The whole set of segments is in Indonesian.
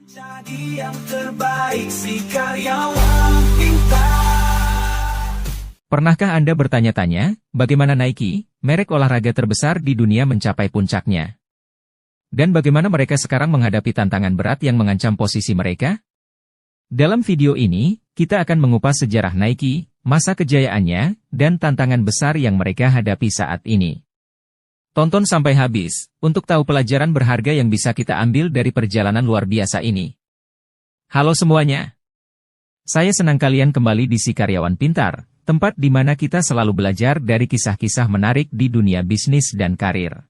Jadi yang terbaik si karyawan pintar. Pernahkah Anda bertanya-tanya, bagaimana Nike, merek olahraga terbesar di dunia mencapai puncaknya? Dan bagaimana mereka sekarang menghadapi tantangan berat yang mengancam posisi mereka? Dalam video ini, kita akan mengupas sejarah Nike, masa kejayaannya, dan tantangan besar yang mereka hadapi saat ini. Tonton sampai habis, untuk tahu pelajaran berharga yang bisa kita ambil dari perjalanan luar biasa ini. Halo semuanya. Saya senang kalian kembali di Si Karyawan Pintar, tempat di mana kita selalu belajar dari kisah-kisah menarik di dunia bisnis dan karir.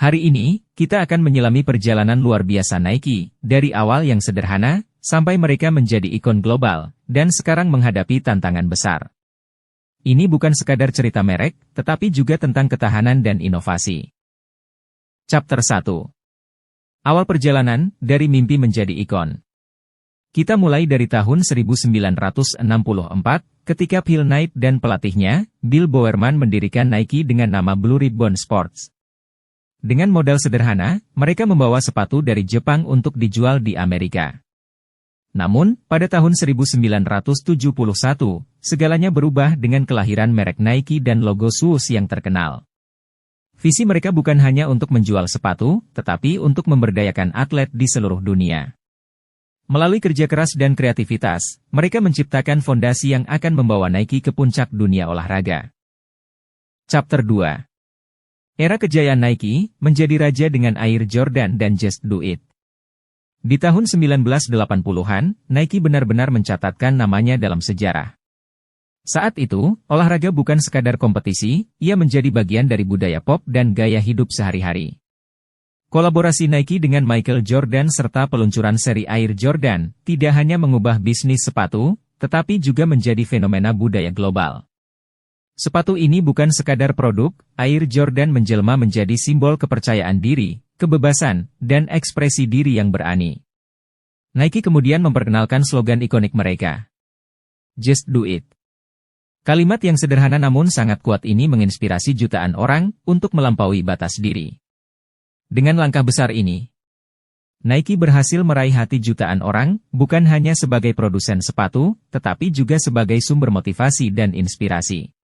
Hari ini, kita akan menyelami perjalanan luar biasa Nike, dari awal yang sederhana, sampai mereka menjadi ikon global, dan sekarang menghadapi tantangan besar. Ini bukan sekadar cerita merek, tetapi juga tentang ketahanan dan inovasi. Chapter 1. Awal perjalanan, dari mimpi menjadi ikon. Kita mulai dari tahun 1964, ketika Phil Knight dan pelatihnya, Bill Bowerman mendirikan Nike dengan nama Blue Ribbon Sports. Dengan modal sederhana, mereka membawa sepatu dari Jepang untuk dijual di Amerika. Namun, pada tahun 1971, segalanya berubah dengan kelahiran merek Nike dan logo shoes yang terkenal. Visi mereka bukan hanya untuk menjual sepatu, tetapi untuk memberdayakan atlet di seluruh dunia. Melalui kerja keras dan kreativitas, mereka menciptakan fondasi yang akan membawa Nike ke puncak dunia olahraga. Chapter 2. Era kejayaan Nike, menjadi raja dengan Air Jordan dan Just Do It. Di tahun 1980-an, Nike benar-benar mencatatkan namanya dalam sejarah. Saat itu, olahraga bukan sekadar kompetisi, ia menjadi bagian dari budaya pop dan gaya hidup sehari-hari. Kolaborasi Nike dengan Michael Jordan serta peluncuran seri Air Jordan, tidak hanya mengubah bisnis sepatu, tetapi juga menjadi fenomena budaya global. Sepatu ini bukan sekadar produk, Air Jordan menjelma menjadi simbol kepercayaan diri, kebebasan, dan ekspresi diri yang berani. Nike kemudian memperkenalkan slogan ikonik mereka. Just Do It. Kalimat yang sederhana namun sangat kuat ini menginspirasi jutaan orang untuk melampaui batas diri. Dengan langkah besar ini, Nike berhasil meraih hati jutaan orang, bukan hanya sebagai produsen sepatu, tetapi juga sebagai sumber motivasi dan inspirasi.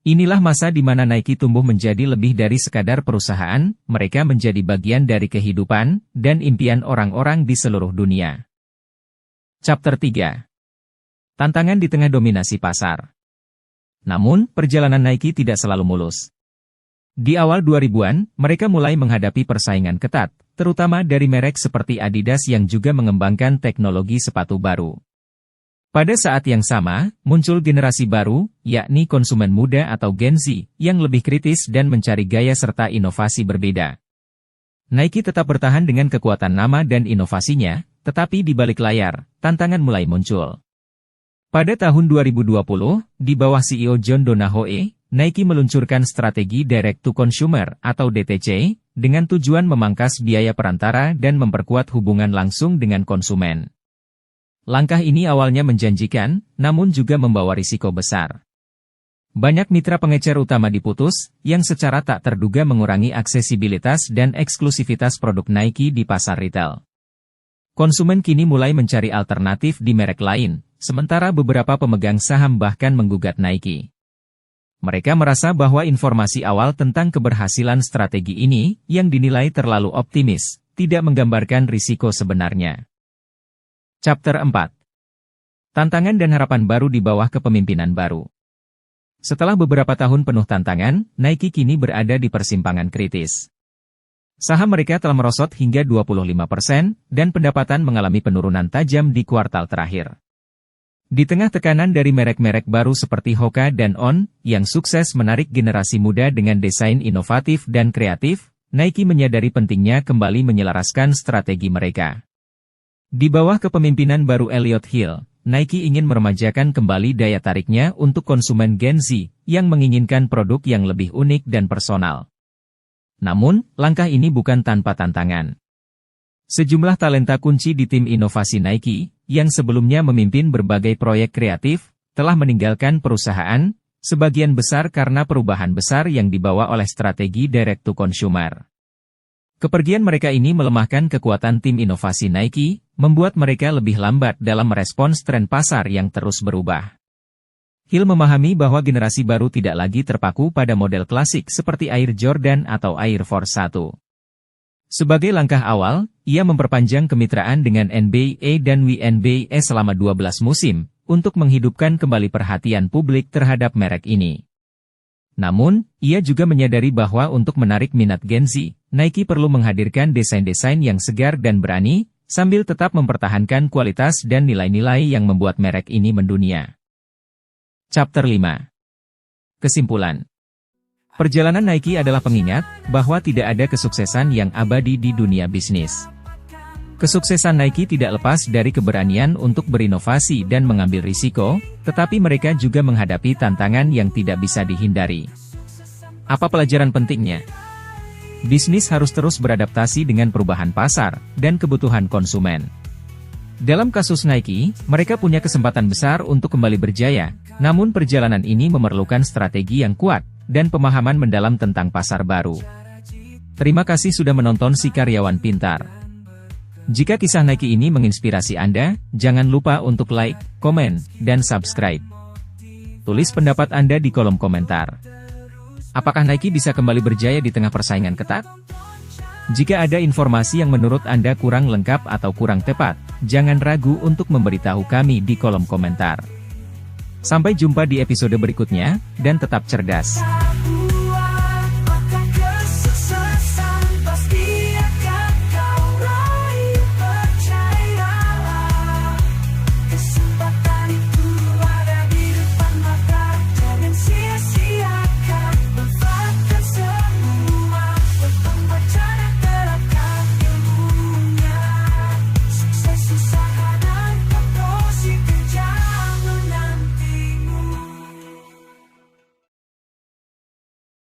Inilah masa di mana Nike tumbuh menjadi lebih dari sekadar perusahaan, mereka menjadi bagian dari kehidupan dan impian orang-orang di seluruh dunia. Chapter 3. Tantangan di tengah dominasi pasar. Namun, perjalanan Nike tidak selalu mulus. Di awal 2000-an, mereka mulai menghadapi persaingan ketat, terutama dari merek seperti Adidas yang juga mengembangkan teknologi sepatu baru. Pada saat yang sama, muncul generasi baru, yakni konsumen muda atau Gen Z, yang lebih kritis dan mencari gaya serta inovasi berbeda. Nike tetap bertahan dengan kekuatan nama dan inovasinya, tetapi di balik layar, tantangan mulai muncul. Pada tahun 2020, di bawah CEO John Donahoe, Nike meluncurkan strategi Direct to Consumer atau DTC, dengan tujuan memangkas biaya perantara dan memperkuat hubungan langsung dengan konsumen. Langkah ini awalnya menjanjikan, namun juga membawa risiko besar. Banyak mitra pengecer utama diputus, yang secara tak terduga mengurangi aksesibilitas dan eksklusivitas produk Nike di pasar retail. Konsumen kini mulai mencari alternatif di merek lain, sementara beberapa pemegang saham bahkan menggugat Nike. Mereka merasa bahwa informasi awal tentang keberhasilan strategi ini, yang dinilai terlalu optimis, tidak menggambarkan risiko sebenarnya. Chapter 4. Tantangan dan harapan baru di bawah kepemimpinan baru. Setelah beberapa tahun penuh tantangan, Nike kini berada di persimpangan kritis. Saham mereka telah merosot hingga 25%, dan pendapatan mengalami penurunan tajam di kuartal terakhir. Di tengah tekanan dari merek-merek baru seperti Hoka dan On, yang sukses menarik generasi muda dengan desain inovatif dan kreatif, Nike menyadari pentingnya kembali menyelaraskan strategi mereka. Di bawah kepemimpinan baru Elliott Hill, Nike ingin meremajakan kembali daya tariknya untuk konsumen Gen Z, yang menginginkan produk yang lebih unik dan personal. Namun, langkah ini bukan tanpa tantangan. Sejumlah talenta kunci di tim inovasi Nike, yang sebelumnya memimpin berbagai proyek kreatif, telah meninggalkan perusahaan, sebagian besar karena perubahan besar yang dibawa oleh strategi direct to consumer. Kepergian mereka ini melemahkan kekuatan tim inovasi Nike, membuat mereka lebih lambat dalam merespons tren pasar yang terus berubah. Hill memahami bahwa generasi baru tidak lagi terpaku pada model klasik seperti Air Jordan atau Air Force 1. Sebagai langkah awal, ia memperpanjang kemitraan dengan NBA dan WNBA selama 12 musim, untuk menghidupkan kembali perhatian publik terhadap merek ini. Namun, ia juga menyadari bahwa untuk menarik minat Gen Z, Nike perlu menghadirkan desain-desain yang segar dan berani, sambil tetap mempertahankan kualitas dan nilai-nilai yang membuat merek ini mendunia. Chapter 5. Kesimpulan. Perjalanan Nike adalah pengingat bahwa tidak ada kesuksesan yang abadi di dunia bisnis. Kesuksesan Nike tidak lepas dari keberanian untuk berinovasi dan mengambil risiko, tetapi mereka juga menghadapi tantangan yang tidak bisa dihindari. Apa pelajaran pentingnya? Bisnis harus terus beradaptasi dengan perubahan pasar dan kebutuhan konsumen. Dalam kasus Nike, mereka punya kesempatan besar untuk kembali berjaya, namun perjalanan ini memerlukan strategi yang kuat dan pemahaman mendalam tentang pasar baru. Terima kasih sudah menonton Si Karyawan Pintar. Jika kisah Nike ini menginspirasi Anda, jangan lupa untuk like, komen, dan subscribe. Tulis pendapat Anda di kolom komentar. Apakah Nike bisa kembali berjaya di tengah persaingan ketat? Jika ada informasi yang menurut Anda kurang lengkap atau kurang tepat, jangan ragu untuk memberitahu kami di kolom komentar. Sampai jumpa di episode berikutnya, dan tetap cerdas.